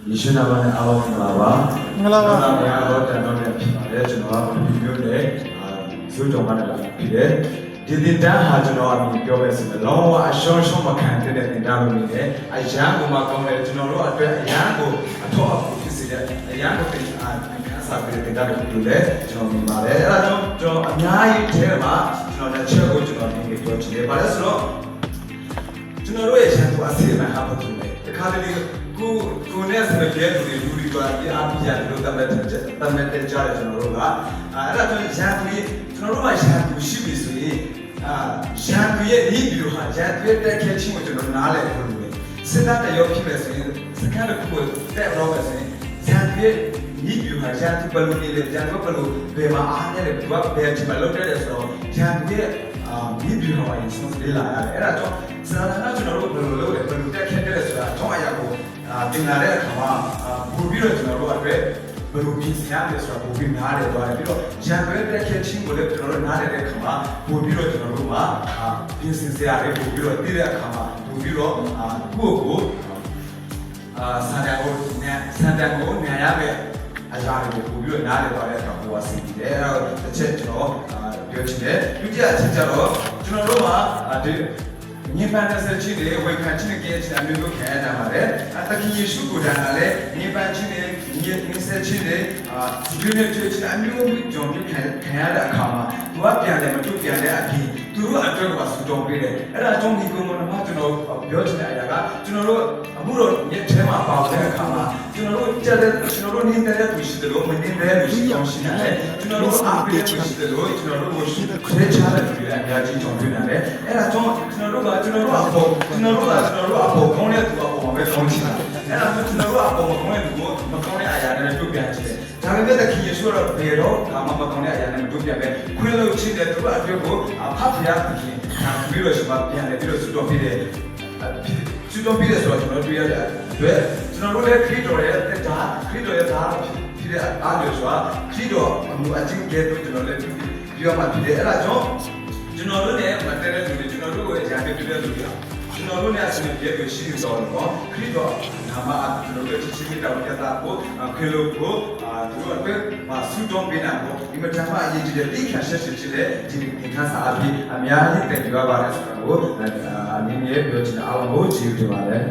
ယေရှုနာမနဲ့အားလုံးမင်္ဂလာပါ။မင်္ဂလာပါ။ဘုရားတော်တန်တော်နဲ့ဖြစ်ပါတယ်ကျွန်တော်ကဒီမျိုးနဲ့ဇွတ်တော်မှလည်းဖြစ်တယ်။ဒီတင်တန်းဟာကျွန်တော်အမြင်ပြောပဲဆိုတော့လုံးဝအရှုံးရှုံးမခံတဲ့တင်တန်းလို့နေတယ်။အရန်ကိုမှကောင်းတယ်ကျွန်တော်တို့အတွက်အရန်ကိုအထောက်အကူဖြစ်စေတဲ့အရန်ကိုတင်အားအခါစားပြီးတင်တန်းကိုပြုတယ်ကျွန်တော်မြင်ပါတယ်။အဲ့ဒါကြောင့်ကျွန်တော်အများကြီးထဲမှာကျွန်တော်လက်ချက်ကိုကျွန်တော်ဒီနေ့ပြောချင်တယ်။ဘာလဲဆိုတော့ကျွန်တော်တို့ရဲ့ရန်သူအစီအမံဟာဘာလို့လဲ။တခါတလေကိုနဲ့ဆက်ပြဲလူတွေကဒီအားပြရတယ်လို့တတ်မှတ်တဲ့ကြားတယ်ကျွန်တော်တို့ကအဲ့ဒါကြောင့်ရန်သူကျွန်တော်တို့မှာရန်သူရှိပြီဆိုရင်ရန်သူရဲ့ဤဘီလိုဟာရန်သူရဲ့တက်ခဲချင်းကိုကျွန်တော်နားလည်ဖို့လိုတယ်စစ်တပ်တရောဖြစ်မယ်ဆိုရင်စကန်တစ်ခုတက်တော့မယ်ဆိုရင်ရန်သူရဲ့ဤဘီလိုဟာရန်သူဘယ်လိုနေလဲရန်သူဘယ်လိုဘယ်မှာအားနဲ့လဲဘယ်ဒီမှာလောက်တဲ့ဆိုတော့ရန်သူရဲ့ဤဘီလိုဟာရင်ဆုံးလေးလာရတယ်အဲ့ဒါကြောင့်စနာနာကျွန်တော်တို့ဘယ်လိုလုပ်လဲဘယ်လိုတက်ခဲတဲ့ဆိုတာတော့အရာကိုတင်လာတဲ့အခါမှာပို့ပြီးတော့ကျွန်တော်တို့အတွက်ဘယ်လိုပြင်ဆင်ရလဲဆိုတာပို့ပြီးနားလည်သွားတယ်ပြီးတော့ရန်ပွဲတက်ခဲ့ချင်းကိုလည်းကျွန်တော်တို့နားလည်တဲ့အခါမှာပို့ပြီးတော့ကျွန်တော်တို့မှာပြင်ဆင်စရာတွေပို့ပြီးတော့သိတဲ့အခါမှာပို့ပြီးတော့ကိုယ့်ကိုစံတန်ကိုညံရမယ်အရာတွေကိုပို့ပြီးတော့နားလည်သွားတဲ့အခါကိုယ်ကသိတယ်အဲ့တော့တစ်ချက်ကျွန်တော်ပြောချင်တယ်ဒုတိယအချက်ကျတော့ကျွန်တော်တို့မှာဒီညပန်းတဲ့ချင်းတွေဝေခံချင်းတွေရဲ့အမျိုးမျိုးခံရတာပါလေအတခင်ယေရှုကိုယ်တိုင်ကလည်းညပန်းချင်းတွေညဆက်ချင်းတွေဒီလိုမျိုးချင်းအမျိုးမျိုးကြောင့်ခံရတဲ့အခါမှာသူကပြန်တယ်မတူပြန်တဲ့အပြင်သူတို့အတွက်ကဆူတောင်းပေးတယ်အဲ့ဒါကြောင့်ဒီကုမ္ပဏီမှာကျွန်တော်ပြောချင်တဲ့အရာကကျွန်တော်တို့အခုတော့ညထဲမှာပါတဲ့အခါမှာကျွန်တော်တို့ကျွန်တော်တို့နေတဲ့သူရှိတယ်လို့မနေတဲ့လူရှိအောင်ရှိနေတယ်ကျွန်တော်တို့အားပေးတဲ့သူရှိတယ်လို့ကျွန်တော်တို့ရှိတဲ့ခွဲခြားတဲ့သူတွေအများကြီးကြောင့်တွေ့နေတယ်အဲ့ဒါကြောင့်ကျွန်တော်တို့အပေါ်ကောင်းတဲ့သူအပေါ်မှာပဲကောင်းချင်တာအဲ့ဒါဆိုကျွန်တော်တို့အပေါ်မှာကောင်းတဲ့သူကိုမကောင်းတဲ့အရာတွေတွေ့ပြန်ချင်တယ်ဒါပေမဲ့တခင်ယေရှုတော့ဘယ်တော့ဒါမှမကောင်းတဲ့အရာတွေတွေ့ပြန်ပဲခွင့်လို့ချစ်တဲ့သူအတွေ့ကိုဖတ်ပြရသခင်ပြီးတော့ရှိမှပြန်တယ်ပြီးတော့စွတော်ပြည့်ဆိုတော့ကျွန်တော်တွေ့ရတဲ့အတွက်ကျွန်တော်တို့လည်းခရစ်တော်ရဲ့သားဖြစ်တဲ့အားလို့ဆိုတာခရစ်တော်အမှုအချင်းကဲတော့ကျွန်တော်လည်းပြောမှဖြစ်တယ်အဲ့ဒါကြောင့်ကျွန်တော်တို့နဲ့မတည့်တဲ့လူတွေကျွန်တော်တို့ကိုအရာတွေပြတဲ့လူတွေကျွန်တော်တို့နဲ့အချင်းပြည့်ရှိတော်တော့ခရစ်တော်နာမအကျွန်တော်တို့ချစ်ချင်းတောင်းကြတာကိုခေလို့ကိုသူတို့အတွက်ဆူတောင်းပေးတာကိုဒီမှာဓမ္မအရေးကြီးတဲ့တိခါဆက်စစ်ချတဲ့ဒီခါစားအပြီးအများကြီးတည်ကြပါပါတယ်ဆိုတော့နည်းနည်းပြောချင်အောင်ကိုကြည့်ပြပါတယ်